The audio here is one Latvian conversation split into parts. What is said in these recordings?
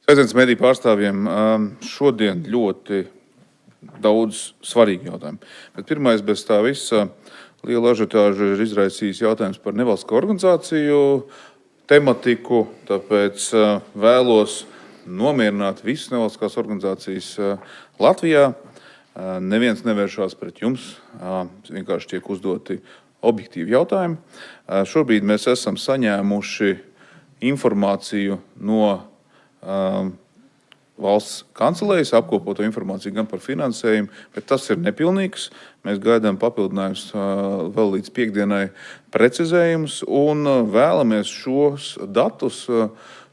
Prezidents mediju pārstāvjiem šodien ļoti daudz svarīgu jautājumu. Bet pirmais bez tā visa liela ažiotāža ir izraisījis jautājums par nevalstisko organizāciju tematiku, tāpēc vēlos nomierināt visas nevalstiskās organizācijas Latvijā. Neviens nevēršās pret jums, vienkārši tiek uzdoti objektīvi jautājumi. Šobrīd mēs esam saņēmuši informāciju no valsts kancelējas, apkopoto informāciju gan par finansējumu, bet tas ir nepilnīgs. Mēs gaidām papildinājumus vēl līdz piekdienai precizējumus un vēlamies šos datus,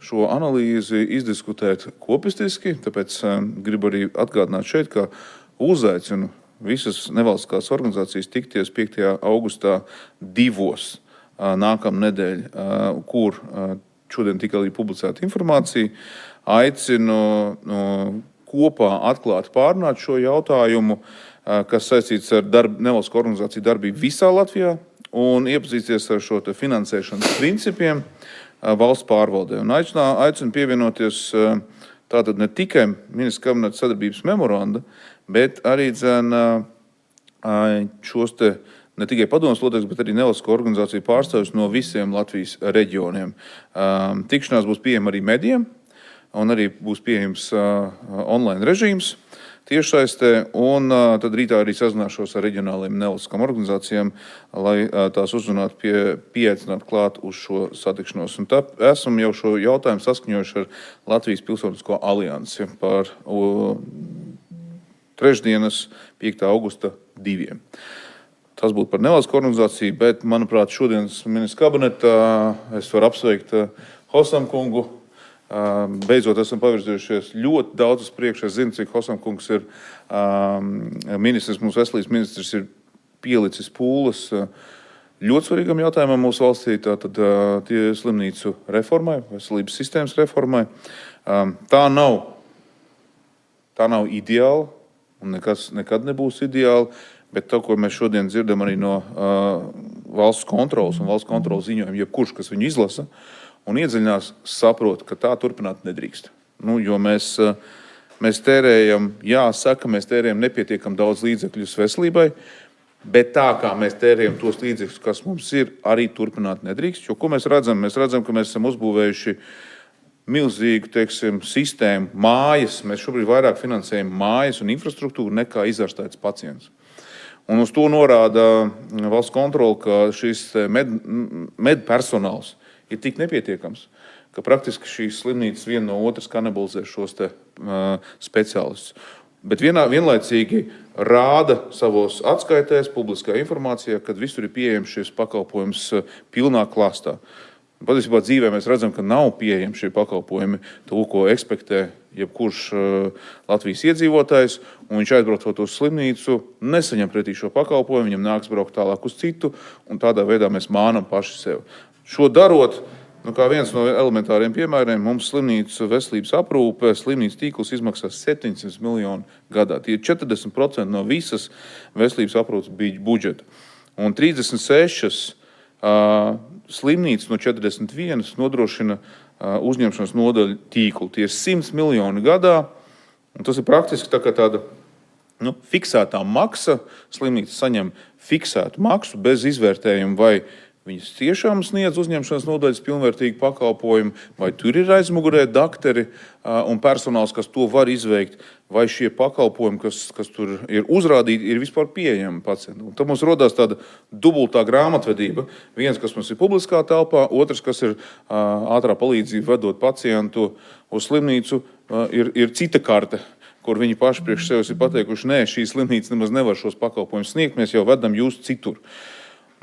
šo analīzi izdiskutēt kopistiski, tāpēc gribu arī atgādināt šeit, ka uzaicinu visas nevalstiskās organizācijas tikties 5. augustā 2. nākamnedēļ, kur šodien tika arī publicēta informācija. Aicinu kopā atklāt pārunāt šo jautājumu, kas saistīts ar nevalstisko organizāciju darbību visā Latvijā un iepazīties ar šo finansēšanas principiem valsts pārvaldē. Un aicinu pievienoties tātad ne tikai Ministrijas kabineta sadarbības memoranda, bet arī šos ne tikai padomes locekļus, bet arī nevalstisko organizāciju pārstāvjus no visiem Latvijas reģioniem. Tikšanās būs pieejama arī medijiem, un arī būs pieejams online režīms tiešsaistē, un tad rītā arī sazināšos ar reģionālajiem nevalstiskām organizācijām, lai tās uzrunātu, pieaicinātu klāt uz šo satikšanos. Un tā esam jau šo jautājumu saskaņojuši ar Latvijas Pilsonisko aliansi par trešdienas 5. augusta 2. Tas būtu par nevalstisko organizāciju, bet, manuprāt, šodienas ministra kabinetā es varu apsveikt Hosam kungu. Beidzot esam pavirzījušies ļoti daudz uz priekšu. Es zinu, cik Hosam kungs ir ministrs, mūsu veselības ministrs ir pielicis pūles ļoti svarīgam jautājumam mūsu valstī, tātad tie slimnīcu reformai, veselības sistēmas reformai. Tā nav ideāla un nekad nebūs ideāla. Bet to, ko mēs šodien dzirdam arī no valsts kontrolas un valsts kontrolas ziņojuma, jebkurš, kas viņu izlasa un iedziļinās, saprot, ka tā turpināt nedrīkst. Jo mēs tērējam, mēs tērējam nepietiekam daudz līdzekļus veselībai, bet tā kā mēs tērējam tos līdzekļus, kas mums ir, arī turpināt nedrīkst. Jo ko mēs redzam? Mēs redzam, ka mēs esam uzbūvējuši milzīgu, sistēmu, mājas. Mēs šobrīd vairāk finansējam mājas un infrastruktūru nekā izārstēts pacients. Un uz to norāda valsts kontrole, ka šis medpersonāls ir tik nepietiekams, ka praktiski šīs slimnīcas viena no otras kanibalizē šos speciālistus. Bet vienlaicīgi rāda savos atskaitēs, publiskā informācijā, kad visur ir pieejams šis pakalpojums pilnā klāstā. Patiesībā dzīvē mēs redzam, ka nav pieejami šie pakalpojumi, to, ko ekspektē jebkurš Latvijas iedzīvotājs, un viņš aizbraucot uz slimnīcu, nesaņem pretī šo pakalpojumu, viņam nāks braukt tālāk uz citu, un tādā veidā mēs mānam paši sev. Šo darot, kā viens no elementāriem piemēriem, mums slimnīcu veselības aprūpe, slimnīcu tīkls izmaksā 700 miljonu gadā. Tie ir 40% no visas veselības aprūpes budžeta. Un 36 slimnīcas no 41 nodrošina uzņemšanas nodaļu tīklu. Tie ir 100 miljoni gadā, un tas ir praktiski tāda fiksētā maksa. Slimnīca saņem fiksētu maksu bez izvērtējuma, vai viņas tiešām sniedz uzņemšanas nodaļas pilnvērtīgu pakalpojumu, vai tur ir aizmugurē dakteri un personāls, kas to var izveikt, vai šie pakalpojumi, kas tur ir uzrādīti, ir vispār pieejami pacientam. Tad mums rodās tāda dubultā grāmatvedība. Viens, kas mums ir publiskā telpā, otrs, kas ir ātrā palīdzība vedot pacientu uz slimnīcu, ir cita karte, kur viņi paši priekš sevis ir pateikuši, nē, šī slimnīca nemaz nevar šos pakalpojumus sniegt, mēs jau vedam jūs citur.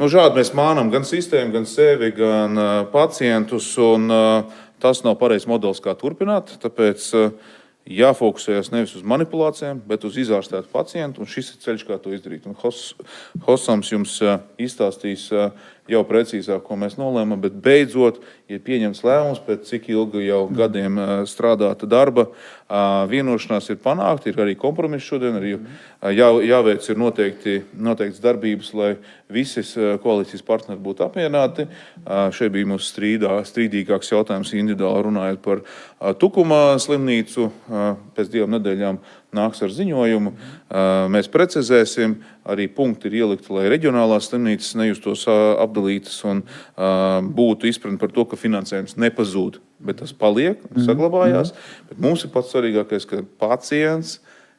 Šādi mēs mānam gan sistēmu, gan sevi, gan pacientus, un tas nav pareizs modelis, kā turpināt. Tāpēc jāfokusējas nevis uz manipulācijām, bet uz izārstētu pacientu, un šis ir ceļš, kā to izdarīt. Un Hosams jums izstāstīs jau precīzāk, ko mēs nolēmām, bet beidzot ir pieņemts lēmums, pēc cik ilgi jau gadiem strādāta darba. Vienošanās ir panākta, ir arī kompromiss šodien, arī jāveic ir noteikts darbības, lai visas koalīcijas partneri būtu apmierināti. Šeit bija mums strīdīgāks jautājums individuāli runājot par Tukumā slimnīcu. Pēc 2 nedēļām nāks ar ziņojumu. Mēs precizēsim, arī punkti ir ielikti, lai reģionālās slimnīcas nejustos apdalītas un būtu izpratne par to, ka finansējums nepazūd, bet tas paliek, saglabājās. Bet mums ir pats svarīgākais, ka pacients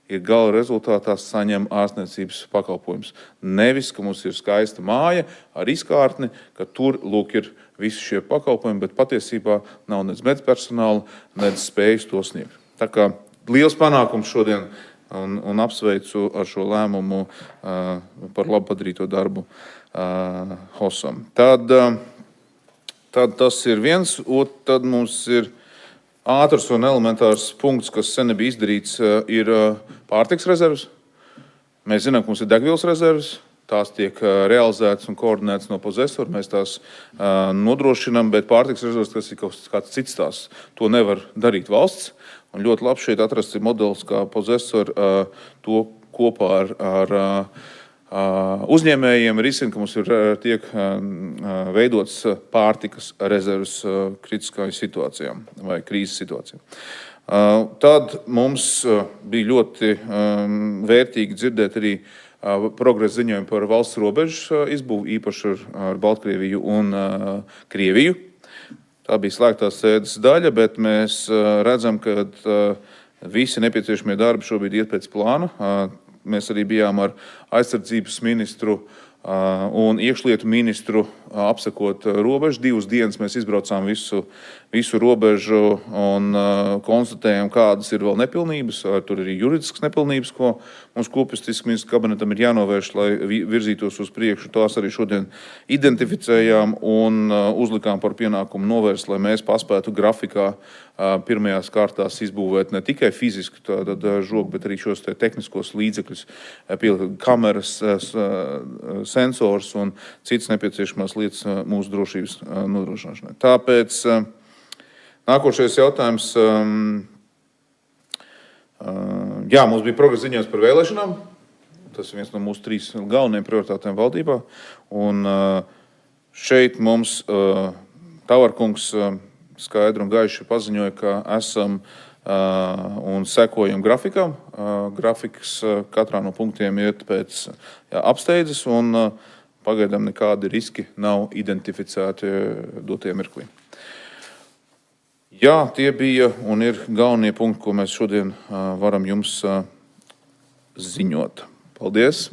ir gala rezultātā saņem ārstniecības pakalpojumus. Nevis, ka mums ir skaista māja ar izkārtni, ka tur, lūk, ir visi šie pakalpojumi, bet patiesībā nav nec medpersonāla, nec spējas to sniegt. Tā kā liels panākums šodien un apsveicu ar šo lēmumu par labu padarīto darbu HOSam. Tad tas ir viens, tad mums ir ātrs un elementārs punkts, kas sen nebija izdarīts, ir pārtiks rezerves. Mēs zinām, ka mums ir degvielas rezerves. Tās tiek realizētas un koordinētas no Pozesoru. Mēs tās nodrošinām, bet pārtiks rezerves, tas ir kāds cits tās. To nevar darīt valsts. Un ļoti labi šeit atrasts ir modelis, kā Pozesoru to kopā ar uzņēmējiem risina, ka mums tiek veidots pārtikas rezerves kritiskajām situācijām vai krīzes situācijām. Tad mums bija ļoti vērtīgi dzirdēt arī progresa ziņojumu par valsts robežu izbūvi, īpaši ar Baltkrieviju un Krieviju. Tā bija slēgtās sēdes daļa, bet mēs redzam, ka visi nepieciešamie darbi šobrīd iet pēc plāna. Mēs arī bijām ar aizsardzības ministru un iekšlietu ministru apsekot robežu. 2 dienas mēs izbraucām visu robežu un konstatējam, kādas ir vēl nepilnības. Tur arī juridiskas nepilnības, ko mums kopjustiski ministru kabinetam ir jānovērš, lai virzītos uz priekšu. Tās arī šodien identificējām un uzlikām par pienākumu novērst, lai mēs paspētu grafikā pirmajās kārtās izbūvēt ne tikai fiziski žogu, bet arī šos tehniskos līdzekļus, pielikt kameras, sensors un citas nepieciešamās lietas mūsu drošības nodrošināšanai. Tāpēc nākošais jautājums. Jā, mums bija progresa ziņojums par vēlēšanām. Tas ir viens no mūsu 3 galvenajiem prioritātēm valdībā. Un šeit mums Tavarkungs skaidri un gaiši paziņoja, ka esam un sekojam grafikam. Grafiks katrā no punktiem iet pēc apsteidzes un pagaidām nekādi riski nav identificēti dotie mirklī. Jā, tie bija un ir galvenie punkti, ko mēs šodien varam jums ziņot. Paldies!